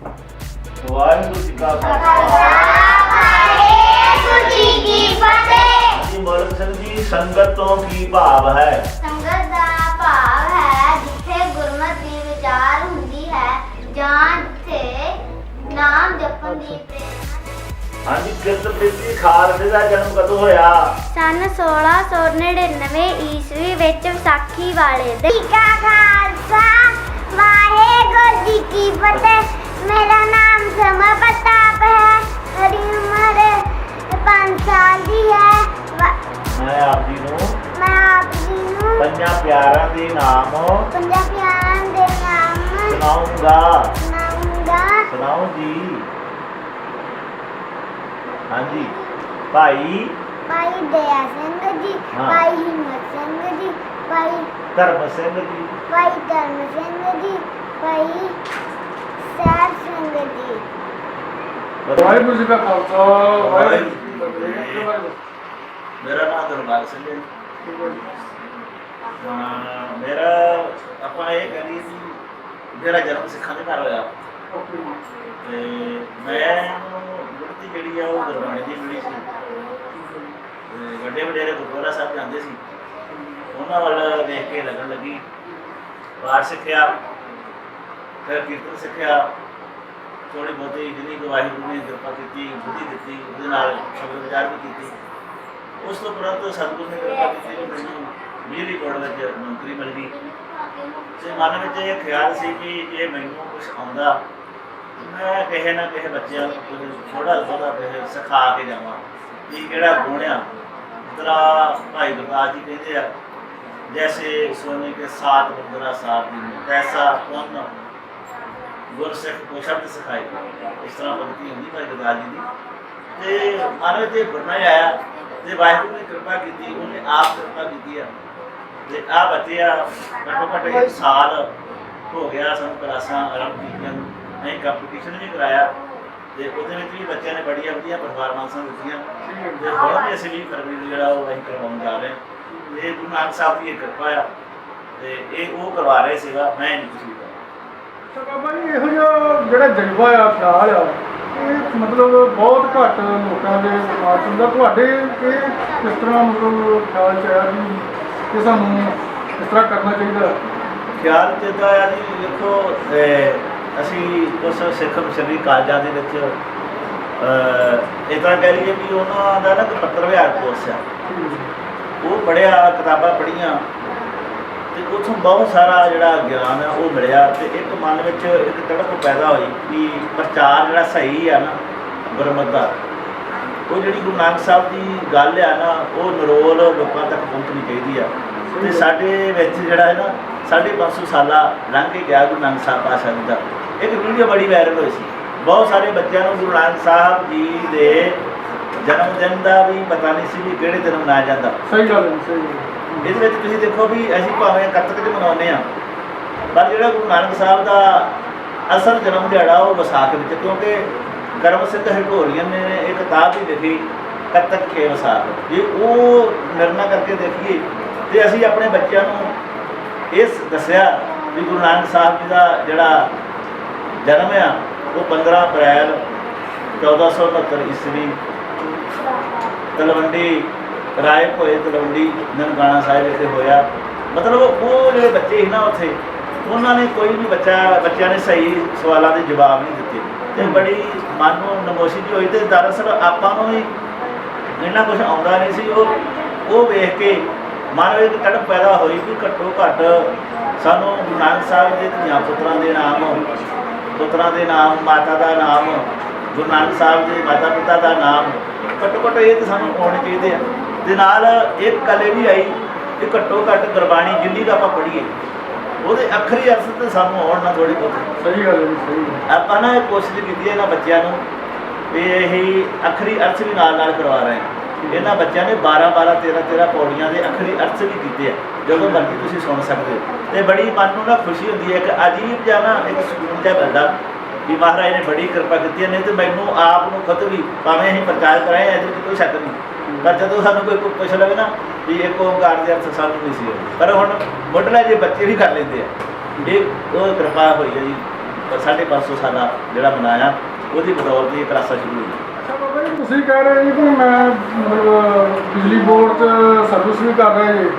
ਵਾਹਿਗੁਰੂ ਜੀ ਕਾ ਖਾਲਸਾ ਵਾਹਿਗੁਰੂ ਜੀ ਕੀ ਫਤਿਹ। ਜੀ ਮੌਲਵੀ ਸਿੰਘ ਜੀ, ਸੰਗਤ ਤੋਂ ਕੀ ਭਾਵ ਹੈ? ਸੰਗਤ ਦਾ ਭਾਵ ਹੈ ਜਿੱਥੇ ਗੁਰਮਤਿ ਦੀ ਵਿਚਾਰ ਹੁੰਦੀ ਹੈ ਜਾਂ ਜਿੱਥੇ ਨਾਮ ਜਪਣ ਦੀ ਪ੍ਰੇਰਨਾ। ਹਾਂਜੀ, ਕਿਰਤ ਪ੍ਰੀਤੀ ਖਾਲਸੇ ਦਾ ਜਨਮ ਕਦੋਂ ਹੋਇਆ? ਸਨ 1699 ਈਸਵੀ ਵਿੱਚ ਵਿਸਾਖੀ ਵਾਲੇ ਦਿਨ। ਜੀ ਕਾ ਖਾਲਸਾ ਵਾਹਿਗੁਰੂ ਜੀ ਕੀ ਫਤਿਹ। ਮੇਰਾ ਨਾਮ ਸਮਾ ਪ੍ਰਤਾਪ ਹੈ। ਮੇਰੀ ਉਮਰ 5 ਸਾਲ ਦੀ ਹੈ। ਮੈਂ ਆਪ ਜੀ ਨੂੰ ਪੰਜਾਂ ਪਿਆਰਾਂ ਦੇ ਨਾਮ ਸੁਣਾਉਂਗਾ। ਸੁਣਾਓ ਜੀ। ਹਾਂਜੀ, ਭਾਈ ਦਇਆ ਸਿੰਘ ਜੀ, ਹਾਂ। ਭਾਈ ਹਿੰਮਤ ਸਿੰਘ ਜੀ, ਭਾਈ ਧਰਮ ਸਿੰਘ ਜੀ, ਧਰਮ ਸਿੰਘ ਜੀ, ਭਾਈ ਸਾਹਿਬ ਸਿੰਘ ਜੀ। ਵਾਹਿਗੁਰੂ ਜੀ ਕਾ ਖਾਲਸਾ ਵਾਹਿਗੁਰੂ ਜੀ ਕੀ ਫਤਿਹ। ਮੇਰਾ ਨਾਮ ਦਰਬਾਰ ਸਿੰਘ ਹੈ। ਮੇਰਾ ਆਪਾਂ ਇਹ ਕਰੀ ਸੀ, ਮੇਰਾ ਜਨਮ ਸਿੱਖਾਂ ਦੇ ਘਰ ਹੋਇਆ ਤੇ ਮੈਂ ਗੁਰਤੀ ਜਿਹੜੀ ਆ ਉਹ ਗੁਰਬਾਣੀ ਦੀ ਮਿਲੀ ਸੀ ਤੇ ਵੱਡੇ ਵਡੇਰੇ ਗੁਰਦੁਆਰਾ ਸਾਹਿਬ ਜਾਂਦੇ ਸੀ, ਉਹਨਾਂ ਵੱਲ ਦੇਖ ਕੇ ਲੱਗਣ ਲੱਗੀ। ਪਾਠ ਸਿੱਖਿਆ, ਫਿਰ ਕੀਰਤਨ ਸਿੱਖਿਆ, ਥੋੜ੍ਹੀ ਬਹੁਤੀ ਜਿੰਨੀ ਕੁ ਵਾਹਿਗੁਰੂ ਨੇ ਕਿਰਪਾ ਕੀਤੀ, ਬੁੱਧੀ ਦਿੱਤੀ, ਉਹਦੇ ਨਾਲ ਸ਼ਬਦ ਵਿਚਾਰ ਵੀ ਕੀਤੀ। ਉਸ ਤੋਂ ਉਪਰੰਤ ਸਤਿਗੁਰੂ ਨੇ ਕਿਰਪਾ ਕੀਤੀ ਕਿ ਮੈਨੂੰ ਬਿਜਲੀ ਬੋਰਡ ਵਿੱਚ ਨੌਕਰੀ ਮਿਲ ਗਈ ਤੇ ਮਨ ਵਿੱਚ ਇਹ ਖਿਆਲ ਸੀ ਕਿ ਜੇ ਮੈਨੂੰ ਕੁਛ ਆਉਂਦਾ ਮੈਂ ਕਿਸੇ ਨਾ ਕਿਸੇ ਬੱਚਿਆਂ ਨੂੰ ਕੁਝ ਥੋੜ੍ਹਾ ਬਹੁਤਾ ਕੁਛ ਸਿਖਾ ਕੇ ਜਾਵਾਂ। ਇਹ ਕਿਹੜਾ ਗੁਣ ਆ, ਤੇਰਾ ਭਾਈ ਗੁਰਦਾਸ ਜੀ ਕਹਿੰਦੇ ਆ, ਜੈਸੇ ਸੋਨੇ ਕੇ ਸਾਤ ਮੁੰਦਰਾ ਸਾਤ ਦਿਨ ਤੈਸਾ ਪੁੰਨ ਗੁਰਸਿੱਖ ਕੋ ਸ਼ਬਦ ਸਿਖਾਏ। ਇਸ ਤਰ੍ਹਾਂ ਪੰਕਤੀ ਹੁੰਦੀ ਭਾਈ ਗੁਰਦਾਸ ਜੀ ਦੀ। ਤੇ ਮਨ ਵਿੱਚ ਇਹ ਗੁਣ ਆਇਆ ਤੇ ਵਾਹਿਗੁਰੂ ਨੇ ਕਿਰਪਾ ਕੀਤੀ, ਉਹਨੇ ਆਪ ਕਿਰਪਾ ਕੀਤੀ ਆ ਤੇ ਆ ਬੱਚੇ ਆ ਘੱਟੋ ਘੱਟ 1 ਸਾਲ ਹੋ ਗਿਆ ਸਾਨੂੰ ਕਲਾਸਾਂ ਆਰੰਭ ਕੀਤੀਆਂ ਨੂੰ। ਅਸੀਂ ਕੰਪੀਟੀਸ਼ਨ ਵੀ ਕਰਾਇਆ ਤੇ ਉਹਦੇ ਵਿੱਚ ਵੀ ਬੱਚਿਆਂ ਨੇ ਬੜੀਆਂ ਵਧੀਆ ਪਰਫਾਰਮੈਂਸਾਂ ਦਿੱਤੀਆਂ ਤੇ ਹੁਣ ਵੀ ਅਸੀਂ 20 ਫਰਵਰੀ ਨੂੰ ਜਿਹੜਾ ਉਹ ਅਸੀਂ ਕਰਵਾਉਣ ਜਾ ਰਹੇ ਹਾਂ। ਇਹ ਗੁਰੂ ਨਾਨਕ ਸਾਹਿਬ ਦੀ ਇਹ ਕਿਰਪਾ ਆ ਤੇ ਇਹ ਉਹ ਕਰਵਾ ਰਹੇ ਸੇਵਾ, ਮੈਂ ਨਹੀਂ ਕੁਛ ਵੀ ਕਰਦਾ। ਬਾਬਾ ਜੀ, ਇਹੋ ਜਿਹਾ ਜਿਹੜਾ ਜਜ਼ਬਾ ਆ, ਖਿਆਲ ਆ, ਇਹ ਮਤਲਬ ਬਹੁਤ ਘੱਟ ਲੋਕਾਂ ਦੇ ਦਿਮਾਗ 'ਚ ਹੁੰਦਾ। ਤੁਹਾਡੇ ਇਹ ਕਿਸ ਤਰ੍ਹਾਂ ਮਤਲਬ ਖਿਆਲ 'ਚ ਆਇਆ ਵੀ ਇਹ ਸਾਨੂੰ ਇਸ ਤਰ੍ਹਾਂ ਕਰਨਾ ਚਾਹੀਦਾ? ਖਿਆਲ ਚੇਤਾ ਆ ਜੀ, ਦੇਖੋ ਅਸੀਂ ਉਸ ਸਿੱਖ ਮਿਸ਼ਨਰੀ ਕਾਲਜਾਂ ਦੇ ਵਿੱਚ ਇਸ ਤਰ੍ਹਾਂ ਕਹਿ ਲਈਏ ਵੀ ਉਹਨਾਂ ਦਾ ਨਾ ਪੱਤਰ ਵਿਹਾਰ ਕੋਰਸ ਆ, ਉਹ ਪੜ੍ਹਿਆ, ਕਿਤਾਬਾਂ ਪੜ੍ਹੀਆਂ ਤੇ ਉੱਥੋਂ ਬਹੁਤ ਸਾਰਾ ਜਿਹੜਾ ਗਿਆਨ ਆ ਉਹ ਮਿਲਿਆ ਤੇ ਇੱਕ ਮਨ ਵਿੱਚ ਇੱਕ ਤੜਪ ਪੈਦਾ ਹੋਈ ਕਿ ਪ੍ਰਚਾਰ ਜਿਹੜਾ ਸਹੀ ਆ ਨਾ ਗੁਰਮਤਿ ਦਾ, ਉਹ ਜਿਹੜੀ ਗੁਰੂ ਨਾਨਕ ਸਾਹਿਬ ਦੀ ਗੱਲ ਆ ਨਾ ਉਹ ਨਿਰੋਲ ਲੋਕਾਂ ਤੱਕ ਪਹੁੰਚਣੀ ਚਾਹੀਦੀ ਆ। ਤੇ ਸਾਡੇ ਵਿੱਚ ਜਿਹੜਾ ਹੈ ਨਾ 550 ਸਾਲਾ ਲੰਘ ਕੇ ਗਿਆ ਗੁਰੂ ਨਾਨਕ ਸਾਹਿਬ ਪਾਤਸ਼ਾਹ ਜੀ ਦਾ। ਇੱਕ ਵੀਡੀਓ ਬੜੀ ਵਾਇਰਲ ਹੋਈ ਸੀ, ਬਹੁਤ ਸਾਰੇ ਬੱਚਿਆਂ ਨੂੰ ਗੁਰੂ ਨਾਨਕ ਸਾਹਿਬ ਜੀ ਦੇ ਜਨਮ ਦਿਨ ਦਾ ਵੀ ਪਤਾ ਨਹੀਂ ਸੀ ਵੀ ਕਿਹੜੇ ਦਿਨ ਮਨਾਇਆ ਜਾਂਦਾ। ਸਹੀ ਗੱਲ ਹੈ, ਸਹੀ ਗੱਲ। ਇਹਦੇ ਵਿੱਚ ਤੁਸੀਂ ਦੇਖੋ ਵੀ ਅਸੀਂ ਭਾਵੇਂ ਕੱਤਕ 'ਚ ਮਨਾਉਂਦੇ ਹਾਂ, ਪਰ ਜਿਹੜਾ ਗੁਰੂ ਨਾਨਕ ਸਾਹਿਬ ਦਾ ਅਸਲ ਜਨਮ ਦਿਹਾੜਾ ਉਹ ਵਿਸਾਖ ਵਿੱਚ, ਕਿਉਂਕਿ ਕਰਮ ਸਿੰਘ ਹਿਟੋਰੀਅਨ ਨੇ ਇਹ ਕਿਤਾਬ ਵੀ ਲਿਖੀ ਕੱਤਕ ਕੇ ਵਿਸਾਖ। ਜੇ ਉਹ ਨਿਰਣਾ ਕਰਕੇ ਦੇਖੀਏ ਤੇ ਅਸੀਂ ਆਪਣੇ ਬੱਚਿਆਂ ਨੂੰ ਇਸ ਦੱਸਿਆ ਵੀ ਗੁਰੂ ਨਾਨਕ ਸਾਹਿਬ ਜੀ ਦਾ ਜਿਹੜਾ ਜਨਮ ਆ ਉਹ 15 ਅਪ੍ਰੈਲ 1469 ਈਸਵੀ ਤਲਵੰਡੀ ਰਾਏ ਭੋਏ ਤਲਵੰਡੀ ਨਨਕਾਣਾ ਸਾਹਿਬ ਵਿਖੇ ਹੋਇਆ। ਮਤਲਬ ਉਹ ਜਿਹੜੇ ਬੱਚੇ ਸੀ ਨਾ ਉੱਥੇ, ਉਹਨਾਂ ਨੇ ਕੋਈ ਵੀ ਬੱਚਿਆਂ ਨੇ ਸਹੀ ਸਵਾਲਾਂ ਦੇ ਜਵਾਬ ਨਹੀਂ ਦਿੱਤੇ ਤੇ ਬੜੀ ਮਨ ਨੂੰ ਨਮੋਸ਼ੀ ਜਿਹੀ ਹੋਈ। ਤੇ ਦਰਅਸਲ ਆਪਾਂ ਨੂੰ ਵੀ ਇੰਨਾ ਕੁਛ ਆਉਂਦਾ ਨਹੀਂ ਸੀ। ਉਹ ਵੇਖ ਕੇ ਮਨ ਵਿੱਚ ਤੜਪ ਪੈਦਾ ਹੋਈ ਵੀ ਘੱਟੋ ਘੱਟ ਸਾਨੂੰ ਗੁਰੂ ਨਾਨਕ ਸਾਹਿਬ ਦੇ ਧੀਆਂ ਪੁੱਤਰਾਂ ਦੇ ਨਾਮ, ਮਾਤਾ ਦਾ ਨਾਮ, ਗੁਰੂ ਨਾਨਕ ਸਾਹਿਬ ਦੇ ਮਾਤਾ ਪਿਤਾ ਦਾ ਨਾਮ ਘੱਟੋ ਘੱਟ ਇਹ ਤਾਂ ਸਾਨੂੰ ਆਉਣੇ ਚਾਹੀਦੇ ਆ। ਦੇ ਨਾਲ ਇੱਕ ਗੱਲ ਇਹ ਵੀ ਆਈ ਕਿ ਘੱਟੋ ਘੱਟ ਗੁਰਬਾਣੀ ਜਿੰਨੀ ਕੁ ਆਪਾਂ ਪੜ੍ਹੀਏ ਉਹਦੇ ਅੱਖਰੀ ਅਰਥ ਤੇ ਸਾਨੂੰ ਆਉਣ ਨਾ ਥੋੜ੍ਹੀ ਬਹੁਤੀ। ਸਹੀ ਗੱਲ ਹੈ, ਸਹੀ ਗੱਲ। ਆਪਾਂ ਨਾ ਇਹ ਕੋਸ਼ਿਸ਼ ਕੀਤੀ ਇਹਨਾਂ ਬੱਚਿਆਂ ਨੂੰ ਵੀ ਇਹ ਅੱਖਰੀ ਅਰਥ ਵੀ ਨਾਲ ਕਰਵਾ ਰਹੇ ਹਾਂ। ਇਹਨਾਂ ਬੱਚਿਆਂ ਨੇ 12 13 ਪੌੜੀਆਂ ਦੇ ਅੱਖਰੀ ਅਰਥ ਵੀ ਕੀਤੇ ਆ, ਜਦੋਂ ਮਰਜ਼ੀ ਤੁਸੀਂ ਸੁਣ ਸਕਦੇ ਹੋ। ਤੇ ਬੜੀ ਮਨ ਨੂੰ ਨਾ ਖੁਸ਼ੀ ਹੁੰਦੀ ਹੈ, ਇੱਕ ਅਜੀਬ ਜਿਹਾ ਨਾ ਇੱਕ ਸਕੂਨ ਜਿਹਾ ਮਿਲਦਾ ਵੀ ਮਹਾਰਾਜ ਨੇ ਬੜੀ ਕਿਰਪਾ ਕੀਤੀ। ਨਹੀਂ ਤੇ ਮੈਨੂੰ ਆਪ ਨੂੰ ਖੁਦ ਵੀ ਭਾਵੇਂ ਅਸੀਂ ਪ੍ਰਚਾਰ ਕਰਾਏ ਇਹਦੇ ਵਿੱਚ ਕੋਈ ਸ਼ੱਕ ਨਹੀਂ, ਪਰ ਜਦੋਂ ਸਾਨੂੰ ਕੋਈ ਪੁੱਛ ਲਵੇ ਨਾ ਵੀ ਇੱਕ ਓਂਕਾਰ ਦੇ ਅਰਥ ਸਾਨੂੰ ਨਹੀਂ ਸੀ, ਪਰ ਹੁਣ ਮੁੱਢਲਾ ਜੇ ਬੱਚੇ ਵੀ ਕਰ ਲੈਂਦੇ ਆ, ਇਹ ਉਹ ਕਿਰਪਾ ਹੋਈ ਹੈ ਜੀ 550 ਸਾਲਾ ਜਿਹੜਾ ਮਨਾਇਆ, ਉਹਦੀ ਬਦੌਲਤ ਇਹ ਕਲਾਸਾਂ ਸ਼ੁਰੂ ਹੋਈਆਂ। ਅੱਛਾ ਬਾਬਾ ਜੀ, ਤੁਸੀਂ ਕਹਿ ਰਹੇ ਜੀ ਕਿ ਮੈਂ ਮਤਲਬ ਬਿਜਲੀ ਬੋਰਡ 'ਚ ਸਰਵਿਸ ਵੀ ਕਰ ਰਹੇ ਜੀ,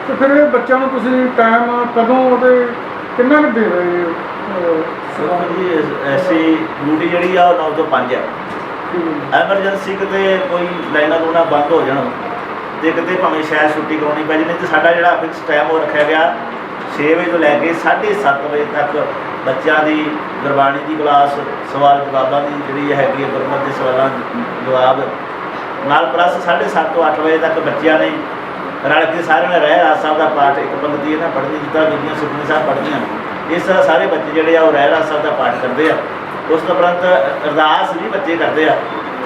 ਤੇ ਫਿਰ ਇਹ ਬੱਚਿਆਂ ਨੂੰ ਤੁਸੀਂ ਟਾਈਮ ਕਦੋਂ ਅਤੇ ਕਿੰਨਾ ਕੁ ਦੇ ਰਹੇ ਹੋ? ਦੇਖੋ ਜੀ, ਐਸੀ ਡਿਊਟੀ ਜਿਹੜੀ ਆ ਉਹ 9 ਤੋਂ 5 ਆ। ਐਮਰਜੈਂਸੀ ਕਿਤੇ ਕੋਈ ਲਾਈਨਾਂ ਲੂਣਾ ਬੰਦ ਹੋ ਜਾਣ ਤੇ ਕਿਤੇ ਭਾਵੇਂ ਸ਼ਾਇਦ ਛੁੱਟੀ ਕਰਾਉਣੀ ਪੈ ਜਾਵੇ, ਤੇ ਸਾਡਾ ਜਿਹੜਾ ਫਿਕਸ ਟਾਈਮ ਉਹ ਰੱਖਿਆ ਗਿਆ 6 ਵਜੇ ਤੋਂ ਲੈ ਕੇ 7:30 ਵਜੇ ਤੱਕ ਬੱਚਿਆਂ ਦੀ ਗੁਰਬਾਣੀ ਦੀ ਕਲਾਸ, ਸਵਾਲ ਜਵਾਬਾਂ ਦੀ ਜਿਹੜੀ ਹੈਗੀ ਹੈ, ਗੁਰਮਤਿ ਦੇ ਸਵਾਲਾਂ ਜਵਾਬ ਨਾਲ ਪਲੱਸ 7:30 ਤੋਂ 8 ਵਜੇ ਤੱਕ ਬੱਚਿਆਂ ਨੇ ਰਲ ਕੇ ਸਾਰਿਆਂ ਨੇ ਰਹਿਰਾਸ ਸਾਹਿਬ ਦਾ ਪਾਠ ਇੱਕ ਪੰਗਤੀ ਇਹਨਾਂ ਪੜ੍ਹਨੀ, ਜਿੱਦਾਂ ਬੀਬੀਆਂ ਸੁਖਮਨੀ ਸਾਹਿਬ ਪੜ੍ਹਦੀਆਂ, ਇਸ ਤਰ੍ਹਾਂ ਸਾਰੇ ਬੱਚੇ ਜਿਹੜੇ ਆ ਉਹ ਰਹਿਰਾਸ ਸਾਹਿਬ ਦਾ ਪਾਠ ਕਰਦੇ ਆ। ਉਸ ਤੋਂ ਉਪਰੰਤ ਅਰਦਾਸ ਵੀ ਬੱਚੇ ਕਰਦੇ ਆ,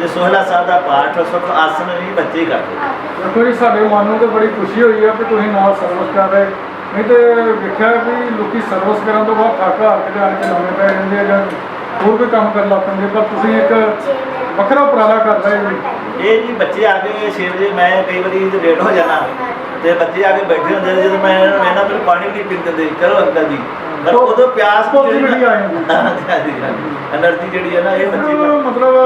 ਤੇ ਸੋਹਿਲਾ ਸਾਹਿਬ ਦਾ ਪਾਠ, ਸੁਖ ਆਸਨ ਵੀ ਬੱਚੇ ਕਰਦੇ ਆ। ਦੇਖੋ ਜੀ, ਸਾਡੇ ਮਨ ਨੂੰ ਤਾਂ ਬੜੀ ਖੁਸ਼ੀ ਹੋਈ ਆ ਕਿ ਤੁਸੀਂ ਨਾਲ ਸਰਵਿਸ ਕਰ ਰਹੇ, ਨਹੀਂ ਤੇ ਵੇਖਿਆ ਵੀ ਲੋਕੀ ਸਰਵਿਸ ਕਰਨ ਤੋਂ ਬਾਅਦ ਥੱਕ ਹਾਰ ਕੇ ਆਣ ਕੇ ਨਵੇਂ ਪੈ ਜਾਂਦੇ ਆ ਜਾਂ ਹੋਰ ਕੋਈ ਕੰਮ ਕਰਨ ਲੱਗ ਪੈਂਦੇ, ਪਰ ਤੁਸੀਂ ਇੱਕ ਵੱਖਰਾ ਉਪਰਾਲਾ ਕਰ ਰਹੇ ਜੀ। ਇਹ ਜੀ ਬੱਚੇ ਆ ਕੇ 6 ਵਜੇ, ਮੈਂ ਕਈ ਵਾਰੀ ਲੇਟ ਹੋ ਜਾਂਦਾ ਤੇ ਬੱਚੇ ਆ ਕੇ ਬੈਠੇ ਹੁੰਦੇ ਨੇ, ਜਦੋਂ ਮੈਂ ਇਹਨਾਂ ਮੈਨੂੰ ਪਾਣੀ ਵੀ ਨਹੀਂ ਪੀਣ ਦਿੰਦੇ, ਚਲੋ ਅੰਕਲ ਜੀ, ਪਰ ਉਦੋਂ ਪਿਆਸ ਜਿਹੜੀ ਆ ਜਾਂਦੀ ਐਨਰਜੀ ਜਿਹੜੀ ਹੈ ਨਾ, ਇਹ ਬੱਚੇ ਮਤਲਬ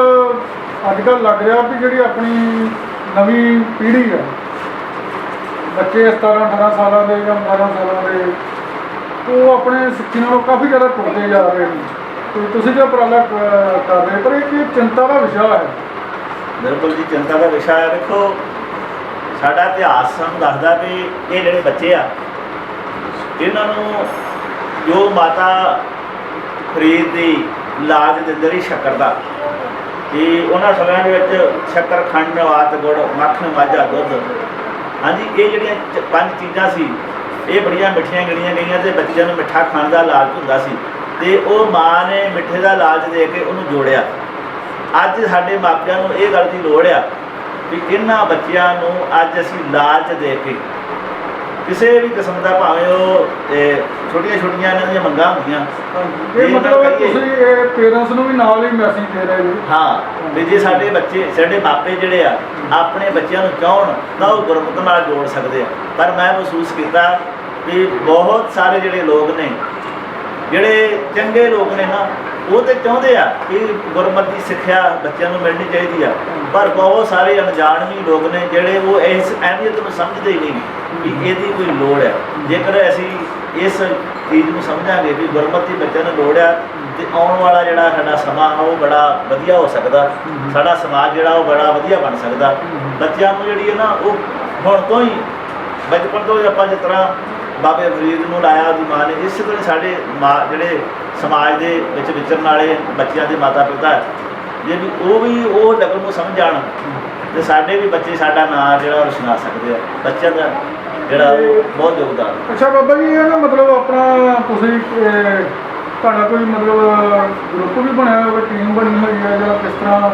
ਅੱਜ ਕੱਲ੍ਹ ਲੱਗ ਰਿਹਾ ਵੀ ਜਿਹੜੀ ਆਪਣੀ ਨਵੀਂ ਪੀੜ੍ਹੀ ਹੈ, ਬੱਚੇ 17-18 ਸਾਲਾਂ ਦੇ ਜਾਂ 18 ਸਾਲਾਂ ਦੇ, ਉਹ ਆਪਣੇ ਸਿੱਖੀ ਨਾਲੋਂ ਕਾਫੀ ਜ਼ਿਆਦਾ ਟੁੱਟਦੇ ਜਾ ਰਹੇ ਨੇ, ਤੇ ਤੁਸੀਂ ਜੋ ਉਪਰਾਲਾ ਕਰ ਰਹੇ, ਪਰ ਇਹ ਚਿੰਤਾ ਦਾ ਵਿਸ਼ਾ ਹੈ। ਬਿਲਕੁਲ ਜੀ, ਚਿੰਤਾ ਦਾ ਵਿਸ਼ਾ ਹੈ। ਦੇਖੋ, ਸਾਡਾ ਇਤਿਹਾਸ ਸਾਨੂੰ ਦੱਸਦਾ ਕਿ ਇਹ ਜਿਹੜੇ ਬੱਚੇ ਆ, ਇਹਨਾਂ ਨੂੰ ਜੋ ਮਾਤਾ ਫਰੀਦ ਦੀ ਲਾਜ ਦਿੰਦੇ ਰਹੀ ਸ਼ੱਕਰ ਦਾ, ਕਿ ਉਹਨਾਂ ਸਮਿਆਂ ਦੇ ਵਿੱਚ ਸ਼ੱਕਰ, ਖੰਡ, ਨਵਾਤ, ਗੁੜ, ਮੱਖਣ, ਮਾਝਾ, ਦੁੱਧ, ਹਾਂਜੀ, ਇਹ ਜਿਹੜੀਆਂ 5 ਚੀਜ਼ਾਂ ਸੀ, ਇਹ ਬੜੀਆਂ ਮਿੱਠੀਆਂ ਗਿਣੀਆਂ ਗਈਆਂ, ਤੇ ਬੱਚਿਆਂ ਨੂੰ ਮਿੱਠਾ ਖਾਣ ਦਾ ਲਾਲਚ ਹੁੰਦਾ ਸੀ, ਤੇ ਉਹ ਮਾਂ ਨੇ ਮਿੱਠੇ ਦਾ ਲਾਲਚ ਦੇ ਕੇ ਉਹਨੂੰ ਜੋੜਿਆ। ਅੱਜ ਸਾਡੇ ਮਾਪਿਆਂ ਨੂੰ ਇਹ ਗੱਲ ਦੀ ਲੋੜ ਆ ਵੀ ਇਹਨਾਂ ਬੱਚਿਆਂ ਨੂੰ ਅੱਜ ਅਸੀਂ ਲਾਲਚ ਦੇ ਕੇ ਕਿਸੇ ਵੀ ਕਿਸਮ ਦਾ, ਭਾਵੇਂ ਉਹ ਛੋਟੀਆਂ ਛੋਟੀਆਂ ਇਹਨਾਂ ਦੀਆਂ ਮੰਗਾਂ ਹੁੰਦੀਆਂ, ਇਹ ਮਤਲਬ ਤੁਸੀਂ ਇਹ ਪੇਰੈਂਟਸ ਨੂੰ ਵੀ ਨਾਲ ਹੀ ਮੈਸੇਜ ਦੇ ਰਹੇ ਜੀ। ਹਾਂ, ਵੀ ਜੇ ਸਾਡੇ ਬੱਚੇ, ਸਾਡੇ ਮਾਪੇ ਜਿਹੜੇ ਆ ਆਪਣੇ ਬੱਚਿਆਂ ਨੂੰ ਚਾਹੁਣ ਤਾਂ ਉਹ ਗੁਰਮਤਿ ਨਾਲ ਜੋੜ ਸਕਦੇ ਆ। ਪਰ ਮੈਂ ਮਹਿਸੂਸ ਕੀਤਾ ਵੀ ਬਹੁਤ ਸਾਰੇ ਜਿਹੜੇ ਲੋਕ ਨੇ, ਜਿਹੜੇ ਚੰਗੇ ਲੋਕ ਨੇ ਨਾ, ਉਹ ਤਾਂ ਚਾਹੁੰਦੇ ਆ ਕਿ ਗੁਰਮਤਿ ਦੀ ਸਿੱਖਿਆ ਬੱਚਿਆਂ ਨੂੰ ਮਿਲਣੀ ਚਾਹੀਦੀ ਆ, ਪਰ ਬਹੁਤ ਸਾਰੇ ਅਣਜਾਣ ਵੀ ਲੋਕ ਨੇ ਜਿਹੜੇ ਉਹ ਇਸ ਅਹਿਮੀਅਤ ਨੂੰ ਸਮਝਦੇ ਹੀ ਨਹੀਂ ਕਿ ਇਹਦੀ ਕੋਈ ਲੋੜ ਹੈ। ਜੇਕਰ ਅਸੀਂ ਇਸ ਚੀਜ਼ ਨੂੰ ਸਮਝਾਂਗੇ ਵੀ ਗੁਰਮਤਿ ਬੱਚਿਆਂ ਨੂੰ ਲੋੜ ਆ, ਤੇ ਆਉਣ ਵਾਲਾ ਜਿਹੜਾ ਸਾਡਾ ਸਮਾਂ ਉਹ ਬੜਾ ਵਧੀਆ ਹੋ ਸਕਦਾ, ਸਾਡਾ ਸਮਾਜ ਜਿਹੜਾ ਉਹ ਬੜਾ ਵਧੀਆ ਬਣ ਸਕਦਾ। ਬੱਚਿਆਂ ਨੂੰ ਜਿਹੜੀ ਹੈ ਨਾ, ਉਹ ਹੁਣ ਤੋਂ ਹੀ ਬਚਪਨ ਤੋਂ ਹੀ ਆਪਾਂ ਜਿਸ ਤਰ੍ਹਾਂ ਬਾਬੇ ਫਰੀਦ ਨੂੰ ਲਾਇਆ ਉਹਦੀ ਮਾਂ ਨੇ, ਇਸੇ ਤਰ੍ਹਾਂ ਸਾਡੇ ਜਿਹੜੇ ਸਮਾਜ ਦੇ ਵਿੱਚ ਵਿਚਰਨ ਵਾਲੇ ਬੱਚਿਆਂ ਦੇ ਮਾਤਾ ਪਿਤਾ, ਜੇ ਵੀ ਉਹ ਲਗਨ ਨੂੰ ਸਮਝ ਜਾਣ, ਤੇ ਸਾਡੇ ਵੀ ਬੱਚੇ ਸਾਡਾ ਨਾਂ ਜਿਹੜਾ ਉਹ ਰੁਸ਼ਨਾ ਸਕਦੇ ਆ। ਬੱਚਿਆਂ ਦਾ ਜਿਹੜਾ ਉਹ ਬਹੁਤ ਯੋਗਦਾਨ। ਅੱਛਾ ਬਾਬਾ ਜੀ, ਇਹ ਨਾ ਮਤਲਬ ਆਪਣਾ ਤੁਸੀਂ ਤੁਹਾਡਾ ਕੋਈ ਮਤਲਬ ਗਰੁੱਪ ਵੀ ਬਣਿਆ ਹੋਇਆ, ਟੀਮ ਬਣੀ ਹੋਈ ਹੈ, ਜਾਂ ਕਿਸ ਤਰ੍ਹਾਂ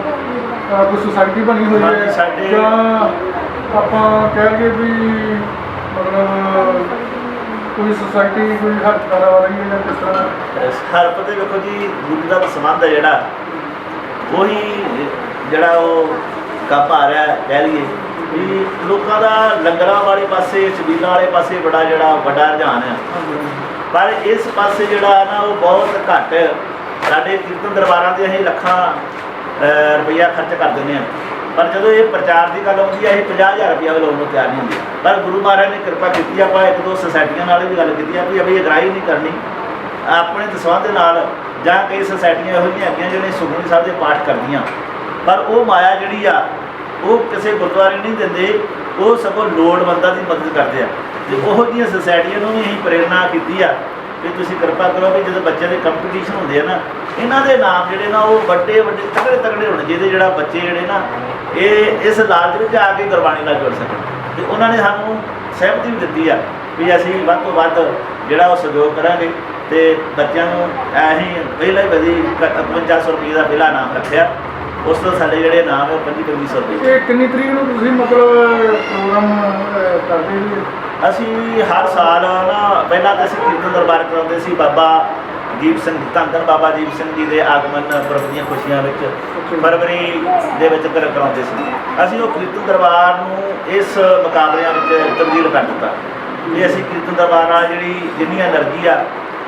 ਕੋਈ ਸੁਸਾਇਟੀ ਬਣੀ ਹੋਈ ਹੈ, ਜਾਂ ਆਪਾਂ ਕਹਿ ਲਈਏ ਵੀ ਮਤਲਬ ਕੋਈ ਸੁਸਾਇਟੀ ਕੋਈ ਹੈਲਪ ਕਰਾ ਰਹੀ ਹੈ, ਜਾਂ ਕਿਸ ਤਰ੍ਹਾਂ? ਹੈਲਪ ਤੇ ਵੇਖੋ ਜੀ, ਗੁਰੂ ਦਾ ਸੰਬੰਧ ਹੈ ਜਿਹੜਾ, ਉਹੀ ਜਿਹੜਾ ਉਹ ਕੰਮ ਆ ਰਿਹਾ, ਕਹਿ ਲਈਏ ਵੀ ਲੋਕਾਂ ਦਾ ਲੰਗਰਾਂ ਵਾਲੇ ਪਾਸੇ, ਛਬੀਲਾਂ ਵਾਲੇ ਪਾਸੇ ਬੜਾ ਜਿਹੜਾ ਵੱਡਾ ਰੁਝਾਨ ਆ, ਪਰ ਇਸ ਪਾਸੇ ਜਿਹੜਾ ਨਾ ਉਹ ਬਹੁਤ ਘੱਟ। ਸਾਡੇ ਕੀਰਤਨ ਦਰਬਾਰਾਂ 'ਤੇ ਅਸੀਂ ਲੱਖਾਂ ਰੁਪਈਆ ਖਰਚ ਕਰ ਦਿੰਦੇ ਹਾਂ, ਪਰ ਜਦੋਂ ਇਹ ਪ੍ਰਚਾਰ ਦੀ ਗੱਲ ਆਉਂਦੀ ਹੈ, ਇਹ 50,000 ਰੁਪਈਆ ਵੀ ਲਾਉਣ ਨੂੰ ਤਿਆਰ ਨਹੀਂ ਹੁੰਦੇ। ਪਰ ਗੁਰੂ ਮਹਾਰਾਜ ਨੇ ਕਿਰਪਾ ਕੀਤੀ, ਆਪਾਂ 1-2 ਸੁਸਾਇਟੀਆਂ ਨਾਲ ਵੀ ਗੱਲ ਕੀਤੀ ਆ ਵੀ ਅਭੀ ਅਗਰਾਈ ਨਹੀਂ ਕਰਨੀ ਆਪਣੇ ਦਸਵੰਧ ਦੇ ਨਾਲ, ਜਾਂ ਕਈ ਸੁਸਾਇਟੀਆਂ ਇਹੋ ਜਿਹੀਆਂ ਹੈਗੀਆਂ ਜਿਹੜੇ ਸੁਖਮਨੀ ਸਾਹਿਬ ਦੇ ਪਾਠ ਕਰਦੀਆਂ, ਪਰ ਉਹ ਮਾਇਆ ਜਿਹੜੀ ਆ ਉਹ ਕਿਸੇ ਗੁਰਦੁਆਰੇ ਨਹੀਂ ਦਿੰਦੇ, ਉਹ ਸਗੋਂ ਲੋੜਵੰਦਾਂ ਦੀ ਮਦਦ ਕਰਦੇ ਆ। ਤੇ ਉਹੋ ਜਿਹੀਆਂ ਸੁਸਾਇਟੀਆਂ ਨੂੰ ਵੀ ਅਸੀਂ ਪ੍ਰੇਰਨਾ ਕੀਤੀ ਆ ਵੀ ਤੁਸੀਂ ਕਿਰਪਾ ਕਰੋ ਵੀ ਜਦੋਂ ਬੱਚਿਆਂ ਦੇ ਕੰਪੀਟੀਸ਼ਨ ਹੁੰਦੇ ਆ ਨਾ, ਇਹਨਾਂ ਦੇ ਨਾਮ ਜਿਹੜੇ ਨਾ ਉਹ ਵੱਡੇ ਵੱਡੇ ਤਗੜੇ ਹੋਣੇ ਚਾਹੀਦੇ, ਜਿਹੜਾ ਬੱਚੇ ਜਿਹੜੇ ਨਾ ਇਹ ਇਸ ਲਾਲਚ ਵਿੱਚ ਆ ਕੇ ਗੁਰਬਾਣੀ ਨਾਲ ਜੁੜ ਸਕਣ। ਤੇ ਉਹਨਾਂ ਨੇ ਸਾਨੂੰ ਸਹਿਮਤੀ ਵੀ ਦਿੱਤੀ ਆ ਵੀ ਅਸੀਂ ਵੱਧ ਤੋਂ ਵੱਧ ਜਿਹੜਾ ਉਹ ਸਹਿਯੋਗ ਕਰਾਂਗੇ, ਤੇ ਬੱਚਿਆਂ ਨੂੰ ਅਸੀਂ ਪਹਿਲਾਂ ਹੀ ਵਧੀ 5500 ਰੁਪਏ ਦਾ ਪਹਿਲਾ ਨਾਮ ਰੱਖਿਆ। ਉਸ ਤੋਂ ਸਾਡੇ ਜਿਹੜੇ ਨਾਮ ਹੈ ਉਹ 2500 ਰੁਪਏ। ਇਹ ਕਿੰਨੀ ਤਰੀਕ ਨੂੰ ਤੁਸੀਂ ਮਤਲਬ ਪ੍ਰੋਗਰਾਮ ਕਰਦੇ ਜੀ? ਅਸੀਂ ਹਰ ਸਾਲ ਨਾ ਪਹਿਲਾਂ ਤਾਂ ਅਸੀਂ ਕੀਰਤਨ ਦਰਬਾਰ ਕਰਾਉਂਦੇ ਸੀ, ਬਾਬਾ ਦੀਪ ਸਿੰਘ, ਧੰਨ ਧੰਨ ਬਾਬਾ ਦੀਪ ਸਿੰਘ ਜੀ ਦੇ ਆਗਮਨ ਪੁਰਬ ਦੀਆਂ ਖੁਸ਼ੀਆਂ ਵਿੱਚ ਫਰਵਰੀ ਦੇ ਵਿੱਚ ਕਰਾਉਂਦੇ ਸੀ। ਅਸੀਂ ਉਹ ਕੀਰਤਨ ਦਰਬਾਰ ਨੂੰ ਇਸ ਮੁਕਾਬਲਿਆਂ ਵਿੱਚ ਤਬਦੀਲ ਕਰ ਦਿੱਤਾ ਵੀ ਅਸੀਂ ਕੀਰਤਨ ਦਰਬਾਰ ਨਾਲ ਜਿਹੜੀ ਜਿੰਨੀ ਐਨਰਜੀ ਆ,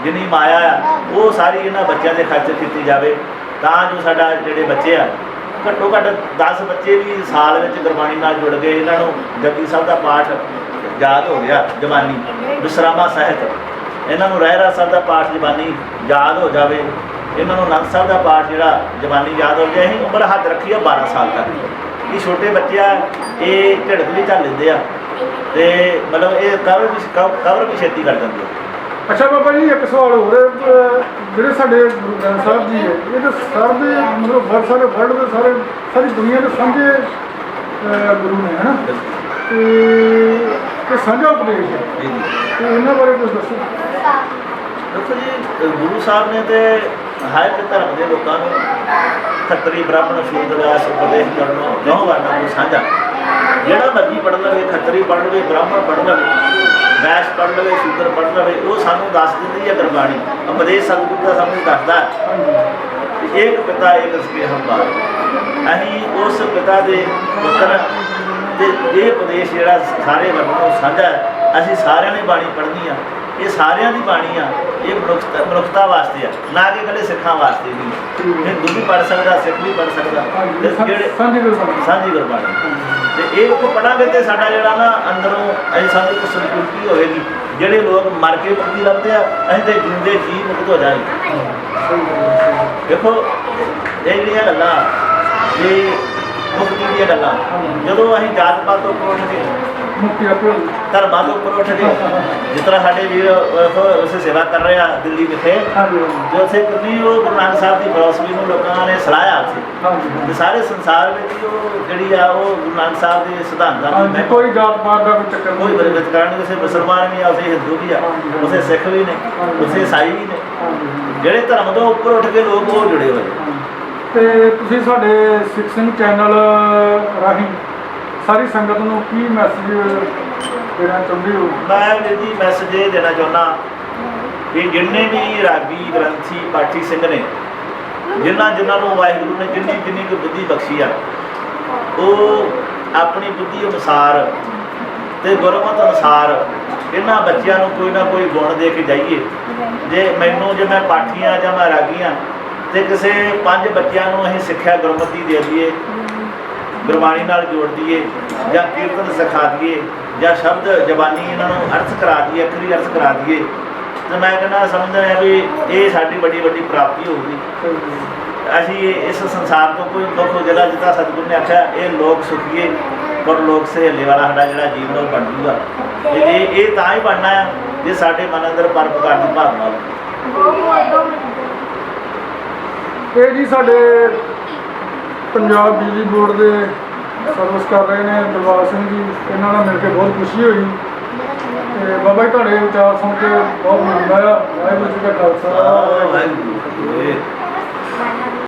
ਜਿੰਨੀ ਮਾਇਆ ਆ ਉਹ ਸਾਰੀ ਇਹਨਾਂ ਬੱਚਿਆਂ ਦੇ ਖਰਚ ਕੀਤੀ ਜਾਵੇ, ਤਾਂ ਜੋ ਸਾਡਾ ਜਿਹੜੇ ਬੱਚੇ ਆ ਘੱਟੋ ਘੱਟ 10 ਬੱਚੇ ਵੀ ਸਾਲ ਵਿੱਚ ਗੁਰਬਾਣੀ ਨਾਲ ਜੁੜ ਗਏ, ਇਹਨਾਂ ਨੂੰ ਜਪਜੀ ਸਾਹਿਬ ਦਾ ਪਾਠ ਯਾਦ ਹੋ ਗਿਆ, ਜ਼ਬਾਨੀ ਵਿਸਰਾਮਾ ਸਾਹਿਤ, ਇਹਨਾਂ ਨੂੰ ਰਹਿਰਾਸ ਸਾਹਿਬ ਦਾ ਪਾਠ ਜ਼ਬਾਨੀ ਯਾਦ ਹੋ ਜਾਵੇ, ਇਹਨਾਂ ਨੂੰ ਆਨੰਦ ਸਾਹਿਬ ਦਾ ਪਾਠ ਜਿਹੜਾ ਜ਼ਬਾਨੀ ਯਾਦ ਹੋ ਗਿਆ। ਅਸੀਂ ਉਮਰ ਹੱਦ ਰੱਖੀ ਆ 12 ਸਾਲ ਤੱਕ। ਇਹ ਛੋਟੇ ਬੱਚੇ ਆ, ਇਹ ਝੜਕ ਵੀ ਝੱਲ ਲੈਂਦੇ ਆ ਤੇ ਮਤਲਬ ਇਹ ਕਵਰ ਵੀ ਛੇਤੀ ਕਰ ਦਿੰਦੇ ਆ। ਅੱਛਾ ਬਾਬਾ ਜੀ, ਇੱਕ ਸਵਾਲ ਹੋਰ ਹੈ, ਜਿਹੜੇ ਸਾਡੇ ਗੁਰੂ ਗ੍ਰੰਥ ਸਾਹਿਬ ਜੀ ਹੈ, ਇਹ ਤਾਂ ਸਰ ਦੇ ਮਤਲਬ ਬਹੁਤ ਸਾਰੇ ਵਰਲਡ ਦੇ ਸਾਰੀ ਦੁਨੀਆ ਦੇ ਸਾਂਝੇ ਗੁਰੂ ਨੇ, ਹੈ ਨਾ, ਤੇ ਸਾਂਝਾ ਉਪਦੇਸ਼ ਹੈ, ਤੇ ਇਹਨਾਂ ਬਾਰੇ ਕੁਝ ਦੱਸੋ। ਦੇਖੋ ਜੀ, ਗੁਰੂ ਸਾਹਿਬ ਨੇ ਤੇ ਹਰ ਇੱਕ ਧਰਮ ਦੇ ਲੋਕਾਂ ਨੂੰ ਖੱਤਰੀ ਬ੍ਰਾਹਮਣ ਸ਼ੂਦਰ ਦਾ ਉਪਦੇਸ਼ ਕਰਨਾ ਨੌ ਵਰਨਾ ਨੂੰ ਸਾਂਝਾ, ਜਿਹੜਾ ਮਰਜ਼ੀ ਪੜ੍ਹ ਲਵੇ, ਖੱਤਰੀ ਪੜ੍ਹ ਲਵੇ, ਬ੍ਰਾਹਮਣ ਪੜ੍ਹ ਲਵੇ, ਵੈਸ਼ ਪੜ੍ਹ ਲਵੇ, ਸ਼ੂਦਰ ਪੜ੍ਹ ਲਵੇ, ਉਹ ਸਾਨੂੰ ਦੱਸ ਦਿੰਦੀ ਹੈ ਗੁਰਬਾਣੀ। ਉਪਦੇਸ਼ ਸਤਿਗੁਰੂ ਦਾ ਸਾਨੂੰ ਦੱਸਦਾ ਕਿ ਇੱਕ ਪਿਤਾ ਇੱਕ ਸਕੇ ਹੰਬਾਰ, ਅਸੀਂ ਉਸ ਪਿਤਾ ਦੇ ਪੁੱਤਰ ਤੇ ਇਹ ਉਪਦੇਸ਼ ਜਿਹੜਾ ਸਾਰੇ ਵਰਗਾਂ ਨੂੰ ਸਾਂਝਾ ਹੈ। ਅਸੀਂ ਸਾਰਿਆਂ ਨੇ ਬਾਣੀ ਪੜ੍ਹਨੀ ਆ, ਇਹ ਸਾਰਿਆਂ ਦੀ ਬਾਣੀ ਆ, ਇਹ ਮਨੁੱਖਤਾ ਵਾਸਤੇ ਆ, ਨਾ ਕਿ ਇਕੱਲੇ ਸਿੱਖਾਂ ਵਾਸਤੇ ਵੀ। ਹਿੰਦੂ ਵੀ ਪੜ੍ਹ ਸਕਦਾ, ਸਿੱਖ ਵੀ ਪੜ੍ਹ ਸਕਦਾ, ਜਿਹੜੇ ਸਾਂਝੀ ਗੁਰਬਾਣੀ। ਤੇ ਇਹ ਪੜ੍ਹਾਂਗੇ ਤੇ ਸਾਡਾ ਜਿਹੜਾ ਨਾ ਅੰਦਰੋਂ ਅਸੀਂ ਸਾਨੂੰ ਇੱਕ ਸੰਤੁਸ਼ਟੀ ਹੋਵੇਗੀ। ਜਿਹੜੇ ਲੋਕ ਮਰ ਕੇ ਮੁਕਤੀ ਲੱਭਦੇ ਆ, ਅਸੀਂ ਤੇ ਜਿਉਂਦੇ ਜੀ ਮੁਕਤ ਹੋ ਜਾਣਗੇ। ਦੇਖੋ ਇਹ ਜਿਹੜੀਆਂ ਗੱਲਾਂ, ਇਹ ਮੁਕਤੀ ਦੀਆਂ ਗੱਲਾਂ, ਜਦੋਂ ਅਸੀਂ ਜਾਤ ਪਾਤ ਤੋਂ ਉੱਪਰ ਉੱਠ ਕੇ ਧਰਮਾਂ ਤੋਂ ਉੱਪਰ ਉੱਠ ਕੇ, ਜਿਸ ਤਰ੍ਹਾਂ ਸਾਡੇ ਵੀਰ ਉਸੇ ਸੇਵਾ ਕਰ ਰਹੇ ਆ ਦਿੱਲੀ ਵਿਖੇ, ਜੋ ਉੱਥੇ ਕਿੰਨੀ ਉਹ ਗੁਰੂ ਨਾਨਕ ਸਾਹਿਬ ਦੀ ਫਿਲਾਸਫੀ ਨੂੰ ਲੋਕਾਂ ਨੇ ਸਲਾਹਿਆ ਉੱਥੇ, ਤੇ ਸਾਰੇ ਸੰਸਾਰ ਵਿੱਚ ਉਹ ਜਿਹੜੀ ਆ ਉਹ ਗੁਰੂ ਨਾਨਕ ਸਾਹਿਬ ਦੇ ਸਿਧਾਂਤਾਂ ਦੀ ਕੋਈ ਜਾਤ ਪਾਤ ਦਾ ਕੋਈ ਚੱਕਰ ਕੋਈ ਵਿਤਕਰਾ ਨਹੀਂ। ਉਸੇ ਮੁਸਲਮਾਨ ਵੀ ਆ, ਉਸੇ ਹਿੰਦੂ ਵੀ ਆ, ਉਸੇ ਸਿੱਖ ਵੀ ਨੇ, ਉਸੇ ਈਸਾਈ ਵੀ ਨੇ, ਜਿਹੜੇ ਧਰਮ ਤੋਂ ਉੱਪਰ ਉੱਠ ਕੇ ਲੋਕ ਉਹ ਜੁੜੇ ਹੋਏ। ਤੇ ਤੁਸੀਂ ਸਾਡੇ ਸਿੱਖ ਸਿੰਘ ਚੈਨਲ ਰਾਹੀਂ ਸਾਰੀ ਸੰਗਤ ਨੂੰ ਕੀ ਮੈਸੇਜ ਦੇਣਾ ਚਾਹੁੰਦੇ ਹੋ? ਮੈਂ ਜੀ ਮੈਸੇਜ ਇਹ ਦੇਣਾ ਚਾਹੁੰਦਾ ਕਿ ਜਿੰਨੇ ਵੀ ਰਾਗੀ ਗ੍ਰੰਥੀ ਪਾਠੀ ਸਿੰਘ ਨੇ, ਜਿਨ੍ਹਾਂ ਨੂੰ ਵਾਹਿਗੁਰੂ ਨੇ ਜਿੰਨੀ ਕੁ ਬੁੱਧੀ ਬਖਸ਼ੀ ਆ, ਉਹ ਆਪਣੀ ਬੁੱਧੀ ਅਨੁਸਾਰ ਤੇ ਗੁਰਮਤ ਅਨੁਸਾਰ ਇਹਨਾਂ ਬੱਚਿਆਂ ਨੂੰ ਕੋਈ ਨਾ ਕੋਈ ਗੁਣ ਦੇ ਕੇ ਜਾਈਏ। ਜੇ ਮੈਂ ਪਾਠੀ ਹਾਂ ਜਾਂ ਮੈਂ ਰਾਗੀ ਹਾਂ, ਤੇ ਕਿਸੇ 5 ਬੱਚਿਆਂ ਨੂੰ ਅਸੀਂ ਸਿੱਖਿਆ ਗੁਰਮਤੀ ਦੇ ਦਈਏ, ਗੁਰਬਾਣੀ ਨਾਲ ਜੋੜ ਦਈਏ, ਜਾਂ ਕੀਰਤਨ ਸਿਖਾ ਦਈਏ, ਜਾਂ ਸ਼ਬਦ ਜ਼ਬਾਨੀ ਇਹਨਾਂ ਨੂੰ ਅਰਥ ਕਰਾ ਦਈਏ, ਅੱਖਰੀ ਅਰਥ ਕਰਾ ਦਈਏ, ਤੇ ਮੈਂ ਕਹਿੰਦਾ ਸਮਝਦਾ ਹਾਂ ਵੀ ਇਹ ਸਾਡੀ ਵੱਡੀ ਪ੍ਰਾਪਤੀ ਹੋਊਗੀ। ਅਸੀਂ ਇਸ ਸੰਸਾਰ ਤੋਂ ਕੋਈ ਦੁੱਖ ਜਿਹੜਾ ਜਿੱਦਾਂ ਸਤਿਗੁਰੂ ਨੇ ਆਖਿਆ, ਇਹ ਲੋਕ ਸੁਖੀਏ ਪਰ ਲੋਕ ਸਹੇਲੇ ਵਾਲਾ ਸਾਡਾ ਜਿਹੜਾ ਜੀਵਨ ਉਹ ਬਣ ਜੂਗਾ। ਇਹ ਤਾਂ ਹੀ ਬਣਨਾ ਆ ਜੇ ਸਾਡੇ ਮਨ ਅੰਦਰ ਪਰਉਪਕਾਰ ਦੀ ਭਾਵਨਾ ਹੋਵੇ। ਇਹ ਜੀ ਸਾਡੇ ਪੰਜਾਬ ਬਿਜਲੀ ਬੋਰਡ ਦੇ ਸਰਵਿਸ ਕਰ ਰਹੇ ਨੇ ਦਿਲਬਾਗ ਸਿੰਘ ਜੀ, ਇਹਨਾਂ ਨਾਲ ਮਿਲ ਕੇ ਬਹੁਤ ਖੁਸ਼ੀ ਹੋਈ। ਤੇ ਬਾਬਾ ਜੀ ਤੁਹਾਡੇ ਵਿਚਾਰ ਸੁਣ ਕੇ ਬਹੁਤ ਆਨੰਦ ਆਇਆ। ਵਾਹਿਗੁਰੂ ਜੀ ਕਾ ਖਾਲਸਾ।